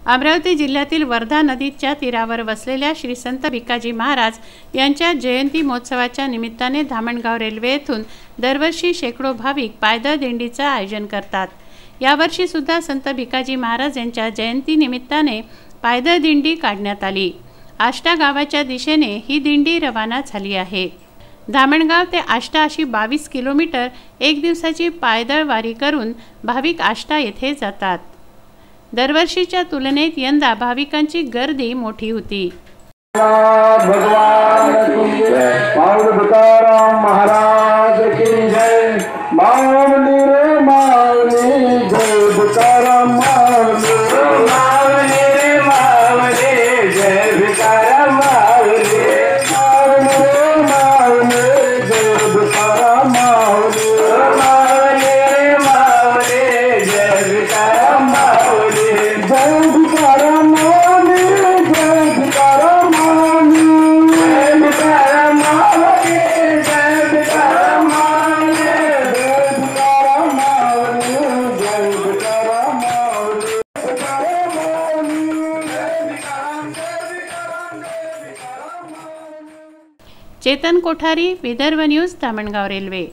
अमरावती जिल्ह्यातील वर्धा नदीच्या तीरावर वसलेल्या श्री संत भिकाजी महाराज यांच्या जयंती महोत्सवाच्या निमित्ताने धामणगाव रेल्वे येथून दरवर्षी शेकडो भाविक पायदळ दिंडीचं आयोजन करतात। यावर्षी सुद्धा संत भिकाजी महाराज यांच्या जयंती निमित्ताने पायदळ दिंडी काढण्यात आली। आष्टा गावाच्या दिशेने ही दिंडी रवाना झाली आहे। धामणगाव ते आष्टा अशी 22 किलोमीटर एक दिवसाची पायदळ वारी करून भाविक आष्टा येथे जातात। दरवर्षीच्या तुलनेत यंदा भाविकांची गर्दी मोठी होती। भगवान की जय, पावन तुकाराम महाराज की जय, माऊली रे माऊली जय तुकाराम माऊली, माऊली रे माऊली जय तुकाराम माऊली, माऊली रे माऊली जय तुकाराम माऊली, माऊली रे माऊली जय तुकाराम माऊली, जय तुकाराम माऊली जय तुकाराम माऊली, जय तुकाराम माऊली जय तुकाराम माऊली, जय तुकाराम माऊली जय तुकाराम माऊली, तुकाराम माऊली जय तुकाराम जय तुकाराम जय तुकाराम माऊली। Chetan Kothari, Vidarbha news, Dhamangaon railway.